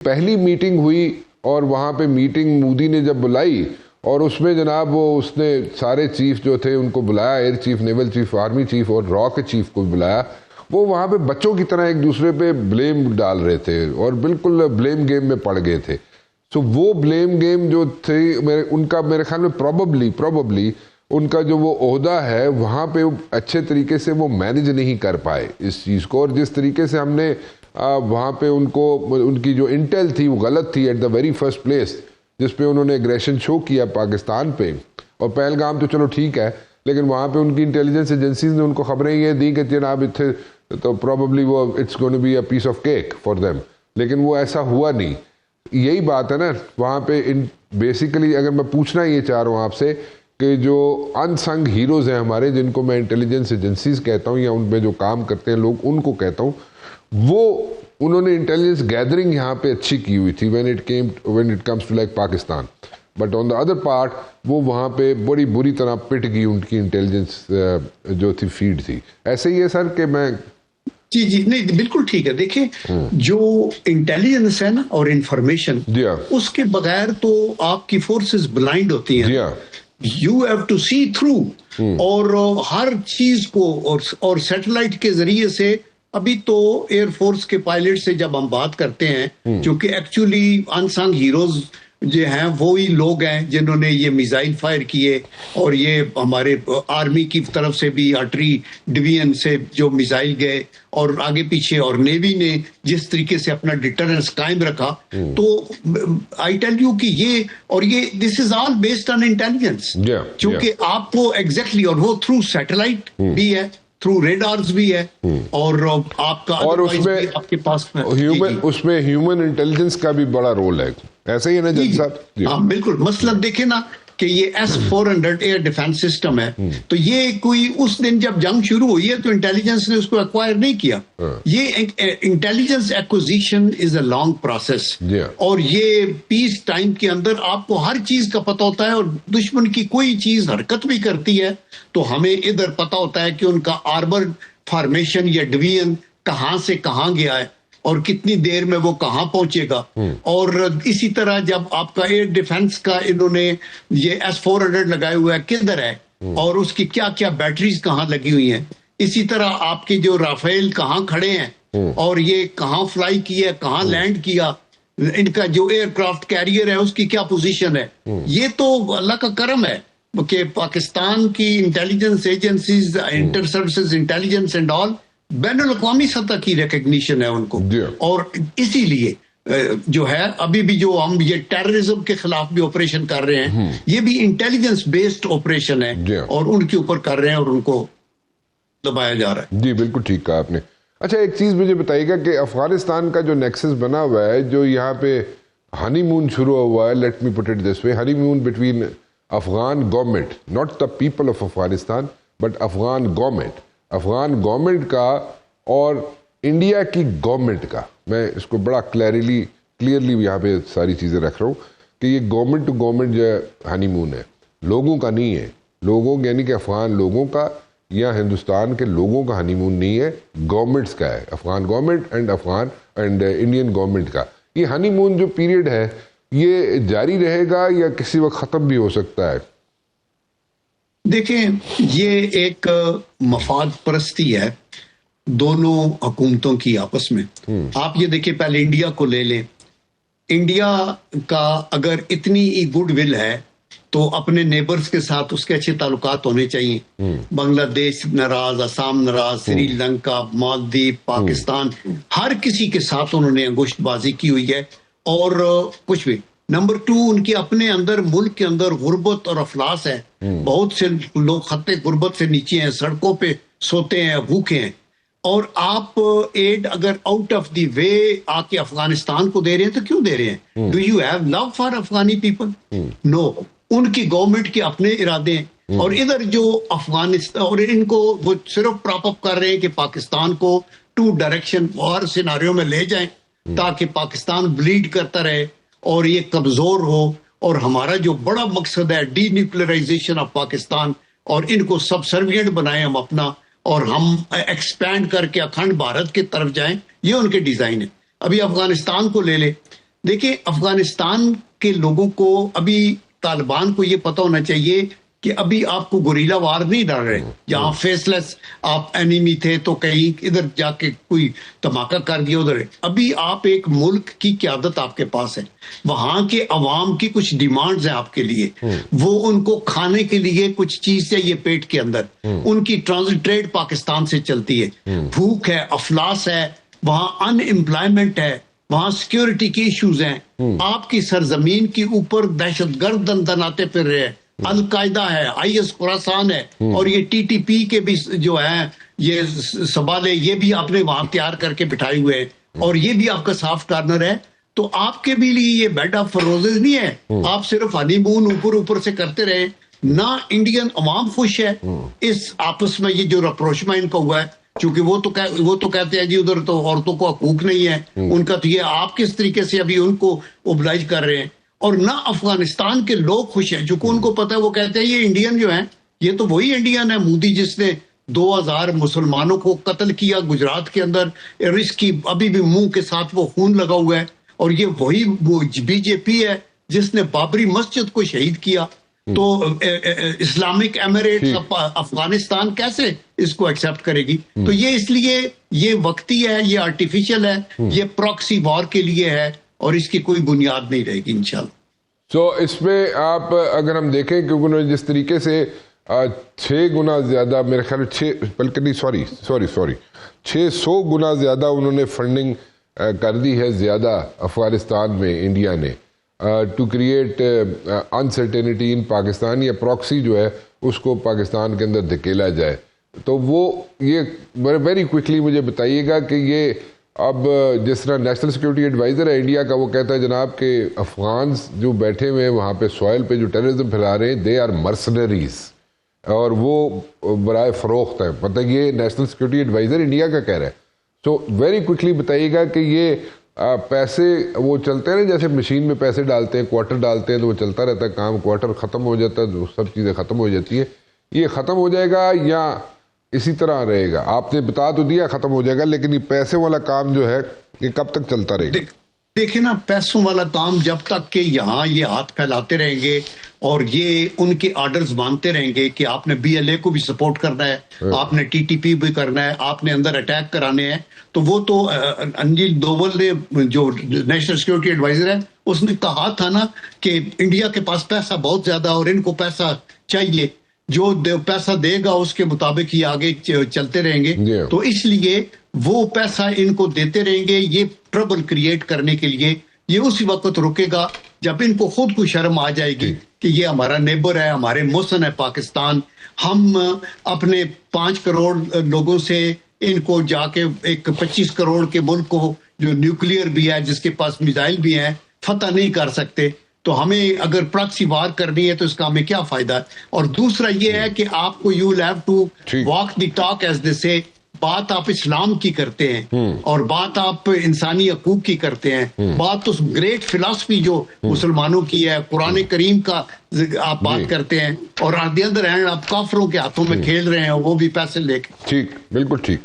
پہلی میٹنگ ہوئی اور وہاں پہ میٹنگ مودی نے جب بلائی اور اس میں جناب وہ اس نے سارے چیف جو تھے ان کو بلایا، air chief, naval chief, army chief اور را کے چیف کو بلایا. وہ وہاں پہ بچوں کی طرح ایک دوسرے پہ بلیم ڈال رہے تھے اور بالکل بلیم گیم میں پڑ گئے تھے. سو وہ بلیم گیم جو تھے ان کا میرے خیال میں پروببلی ان کا جو وہ عہدہ ہے وہاں پہ اچھے طریقے سے وہ مینج نہیں کر پائے اس چیز کو. اور جس طریقے سے ہم نے وہاں پہ ان کی جو انٹیل تھی وہ غلط تھی at the very first place, جس پہ انہوں نے اگریشن شو کیا پاکستان پہ. اور پہلگام تو چلو ٹھیک ہے، لیکن وہاں پہ ان کی انٹیلیجنس ایجنسیز نے ان کو خبریں یہ دیں کہ جناب تو پروببلی وہ it's gonna be a piece of cake for them, لیکن وہ ایسا ہوا نہیں. یہی بات ہے نا وہاں پہ. بیسیکلی اگر میں پوچھنا یہ چاہ رہا ہوں آپ سے کہ جو ان سنگ ہیروز ہیں ہمارے، جن کو میں انٹیلیجنس ایجنسیز کہتا ہوں یا ان میں جو کام کرتے ہیں لوگ ان کو کہتا ہوں، وہ انہوں نے انٹیلیجنس گیدرنگ یہاں پہ اچھی کی ہوئی تھی when it comes to like Pakistan. But on the other part وہ وہاں پہ بڑی بری طرح پٹ گئی ان کی انٹیلیجنس جو تھی فیڈ تھی. ایسے ہی ہے سر کہ میں جی نہیں بالکل ٹھیک ہے. دیکھیں جو انٹیلیجنس ہے نا اور انفارمیشن، اس کے بغیر تو آپ کی فورسز بلائنڈ ہوتی ہیں. You have to see through, اور ہر چیز کو اور سیٹلائٹ کے ذریعے سے. ابھی تو ایئر فورس کے پائلٹ سے جب ہم بات کرتے ہیں، کیونکہ ایکچولی انسنگ ہیروز جو ہیں وہی لوگ ہیں جنہوں نے یہ میزائل فائر کیے، اور یہ ہمارے آرمی کی طرف سے بھی آرٹری ڈویژن سے جو میزائل گئے اور آگے پیچھے، اور نیوی نے جس طریقے سے اپنا ڈیٹرنس قائم رکھا. تو آئی ٹیل یو کہ یہ دس از آل بیسڈ آن انٹیلیجنس، کیونکہ آپ کو ایگزیکٹلی، اور وہ تھرو سیٹلائٹ بھی ہے، تھرو ریڈارز بھی ہے، اور آپ کا اور اس میں آپ کے پاس اس میں ہیومن انٹیلیجنس کا بھی بڑا رول ہے. ایسے ہی نا جج صاحب؟ ہاں بالکل. مثلا دیکھیں نا کہ یہ S-400 ایئر ڈیفنس سسٹم ہے، تو یہ کوئی اس دن جب جنگ شروع ہوئی ہے تو انٹیلیجنس نے اس کو ایکوائر نہیں کیا. یہ intelligence acquisition is a long process, اور یہ پیس ٹائم کے اندر آپ کو ہر چیز کا پتہ ہوتا ہے، اور دشمن کی کوئی چیز حرکت بھی کرتی ہے تو ہمیں ادھر پتہ ہوتا ہے کہ ان کا آرمر فارمیشن یا ڈویژن کہاں سے کہاں گیا ہے اور کتنی دیر میں وہ کہاں پہنچے گا. اور اسی طرح جب آپ کا ایئر ڈیفنس کا انہوں نے یہ S-400 لگائے ہوا ہے کدھر ہے، اور اس کی کیا کیا بیٹریز کہاں لگی ہوئی ہیں. اسی طرح آپ کے جو رافیل کہاں کھڑے ہیں اور یہ کہاں فلائی کیا، کہاں لینڈ کیا، ان کا جو ایئر کرافٹ کیریئر ہے اس کی کیا پوزیشن ہے. یہ تو اللہ کا کرم ہے کہ پاکستان کی intelligence agencies, inter services intelligence and آل بین الاقوامی سطح کی ریکگنیشن ہے ان کو. اور اسی لیے جو ہے ابھی بھی جو ہم یہ ٹیررزم کے خلاف بھی آپریشن کر رہے ہیں، یہ بھی انٹیلیجنس بیسڈ آپریشن ہے، اور ان کے اوپر کر رہے ہیں اور ان کو دبایا جا رہا ہے. جی بالکل ٹھیک کہا آپ نے. اچھا ایک چیز مجھے بتائیے گا کہ افغانستان کا جو نیکسس بنا ہوا ہے، جو یہاں پہ ہنی مون شروع ہوا ہے، let me put it this way, honey moon between Afghan government, not the people of Afghanistan but Afghan government کا اور انڈیا کی گورنمنٹ کا. میں اس کو بڑا کلیئرلی یہاں پہ ساری چیزیں رکھ رہا ہوں کہ یہ گورنمنٹ ٹو گورنمنٹ جو ہنی مون ہے، لوگوں کا نہیں ہے. لوگوں یعنی کہ افغان لوگوں کا یا ہندوستان کے لوگوں کا ہنی مون نہیں ہے، گورنمنٹس کا ہے. Afghan government and Indian government کا. یہ ہنی مون جو پیریڈ ہے یہ جاری رہے گا یا کسی وقت ختم بھی ہو سکتا ہے؟ دیکھیں یہ ایک مفاد پرستی ہے دونوں حکومتوں کی آپس میں. آپ یہ دیکھیں پہلے انڈیا کو لے لیں. انڈیا کا اگر اتنی گڈ ول ہے تو اپنے نیبرز کے ساتھ اس کے اچھے تعلقات ہونے چاہیے. بنگلہ دیش ناراض، آسام ناراض، سری لنکا، مالدیپ، پاکستان، ہر کسی کے ساتھ انہوں نے انگشت بازی کی ہوئی ہے اور کچھ بھی. نمبر 2 ان کے اپنے اندر ملک کے اندر غربت اور افلاس ہے. بہت سے لوگ خطے غربت سے نیچے ہیں، سڑکوں پہ سوتے ہیں، بھوکے ہیں. اور آپ ایڈ اگر آؤٹ آف دی وے آ کے افغانستان کو دے رہے ہیں تو کیوں دے رہے ہیں؟ Do you have love for افغانی پیپل؟ نو. ان کی گورنمنٹ کے اپنے ارادے ہیں، اور ادھر جو افغانستان، اور ان کو وہ صرف پراپ اپ کر رہے ہیں کہ پاکستان کو 2 ڈائریکشن وار سیناریو میں لے جائیں تاکہ پاکستان بلیڈ کرتا رہے اور یہ کمزور ہو. اور ہمارا جو بڑا مقصد ہے ڈی نیوکلرائزیشن آف پاکستان، اور ان کو سب سروینٹ بنائیں ہم اپنا، اور ہم ایکسپینڈ کر کے اکھنڈ بھارت کی طرف جائیں. یہ ان کے ڈیزائن ہے. ابھی افغانستان کو لے لے دیکھیں افغانستان کے لوگوں کو ابھی طالبان کو یہ پتہ ہونا چاہیے کہ ابھی آپ کو گوریلا وار نہیں ڈال رہے. جہاں فیس لیس آپ اینیمی تھے تو کہیں ادھر جا کے کوئی دھماکہ کر دیا ادھر. ابھی آپ ایک ملک کی قیادت آپ کے پاس ہے, وہاں کے عوام کی کچھ ڈیمانڈز ہیں آپ کے لیے, وہ ان کو کھانے کے لیے کچھ چیز چاہیے پیٹ کے اندر, ان کی ٹرانزٹ ٹریڈ پاکستان سے چلتی ہے, بھوک ہے, افلاس ہے, وہاں ان امپلائمنٹ ہے, وہاں سیکیورٹی کی ایشوز ہیں. آپ کی سرزمین کے اوپر دہشت گرد دندناتے پھر رہے ہیں, القاعدہ ہے, آئی ایس خراسان ہے, اور یہ ٹی ٹی پی کے بھی جو ہیں یہ سوالے یہ بھی آپ نے وہاں تیار کر کے بٹھائے ہوئے ہیں, اور یہ بھی آپ کا سافٹ کارنر ہے. تو آپ کے بھی لیے یہ بیڈ آف روزز نہیں ہے, آپ صرف ہنی مون اوپر سے کرتے رہے. نہ انڈین عوام خوش ہے اس آپس میں یہ جو رپروشما ان کا ہوا ہے, چونکہ وہ تو کہتے ہیں جی ادھر تو عورتوں کو حقوق نہیں ہے ان کا, تو یہ آپ کس طریقے سے ابھی ان کو اوبلائج کر رہے ہیں. اور نہ افغانستان کے لوگ خوش ہیں, چونکہ ان کو پتہ ہے, وہ کہتے ہیں یہ انڈین جو ہیں یہ تو وہی انڈین ہے مودی جس نے 2000 مسلمانوں کو قتل کیا گجرات کے اندر, رسک کی ابھی بھی منہ کے ساتھ وہ خون لگا ہوا ہے, اور یہ وہی بی جے پی ہے جس نے بابری مسجد کو شہید کیا. تو اسلامک ایمریٹس افغانستان کیسے اس کو ایکسپٹ کرے گی؟ تو یہ اس لیے یہ وقتی ہے, یہ آرٹیفیشل ہے, یہ پراکسی وار کے لیے ہے, اور اس کی کوئی بنیاد نہیں رہے گی انشاءاللہ. سو اس میں آپ اگر ہم دیکھیں کہ انہوں نے جس طریقے سے 6 گنا زیادہ, میرے خیال 600 گنا زیادہ انہوں نے فنڈنگ کر دی ہے زیادہ افغانستان میں انڈیا نے, ٹو کریٹ انسرٹینٹی ان پاکستان, یا پراکسی جو ہے اس کو پاکستان کے اندر دھکیلا جائے. تو وہ یہ ویری کوئکلی مجھے بتائیے گا کہ یہ اب جس طرح نیشنل سیکورٹی ایڈوائزر ہے انڈیا کا, وہ کہتا ہے جناب کہ افغانز جو بیٹھے ہوئے ہیں وہاں پہ سوائل پہ جو ٹیررزم پھیلا رہے ہیں, دے آر مرسنریز, اور وہ برائے فروخت ہے. مطلب یہ نیشنل سیکورٹی ایڈوائزر انڈیا کا کہہ رہا ہے. سو ویری کوئکلی بتائیے گا کہ یہ پیسے وہ چلتے ہیں جیسے مشین میں پیسے ڈالتے ہیں, کوارٹر ڈالتے ہیں تو وہ چلتا رہتا ہے کام, کوارٹر ختم ہو جاتا ہے تو سب چیزیں ختم ہو جاتی ہیں. یہ ختم ہو جائے گا یا اسی طرح رہے گا؟ آپ نے بتا تو دیا ختم ہو جائے گا, لیکن یہ پیسے والا کام جو ہے یہ کب تک چلتا رہے گا؟ دیکھیں نا, پیسوں والا کام جب تک کہ یہاں یہ ہاتھ پھیلاتے رہیں گے اور یہ ان کے آرڈرز مانتے رہیں گے کہ آپ نے بی ایل اے کو بھی سپورٹ کرنا ہے, آپ نے ٹی ٹی پی بھی کرنا ہے, آپ نے اندر اٹیک کرانے ہیں, تو وہ تو انیل دوول نے جو نیشنل سیکورٹی ایڈوائزر ہے اس نے کہا تھا نا کہ انڈیا کے پاس پیسہ بہت زیادہ اور ان کو پیسہ چاہیے, جو پیسہ دے گا اس کے مطابق ہی آگے چلتے رہیں گے. تو اس لیے وہ پیسہ ان کو دیتے رہیں گے, یہ ٹربل کریٹ کرنے کے لیے. یہ اسی وقت رکے گا جب ان کو خود کو شرم آ جائے گی کہ یہ ہمارا نیبر ہے, ہمارے محسن ہے پاکستان, ہم اپنے 5 کروڑ لوگوں سے ان کو جا کے ایک 25 کروڑ کے ملک کو جو نیوکلیئر بھی ہے, جس کے پاس میزائل بھی ہیں, فتح نہیں کر سکتے. تو ہمیں اگر پراکسی وار کرنی ہے تو اس کا ہمیں کیا فائدہ ہے؟ اور دوسرا یہ ہے کہ آپ کو you have to walk the talk as they say, بات آپ اسلام کی کرتے ہیں اور بات آپ انسانی حقوق کی کرتے ہیں, بات اس گریٹ فلسفی جو مسلمانوں کی ہے, قرآن کریم کا آپ بات کرتے ہیں, اور آن دی ادر ہینڈ آپ کافروں کے ہاتھوں میں کھیل رہے ہیں, وہ بھی پیسے لے کے. ٹھیک, بالکل ٹھیک.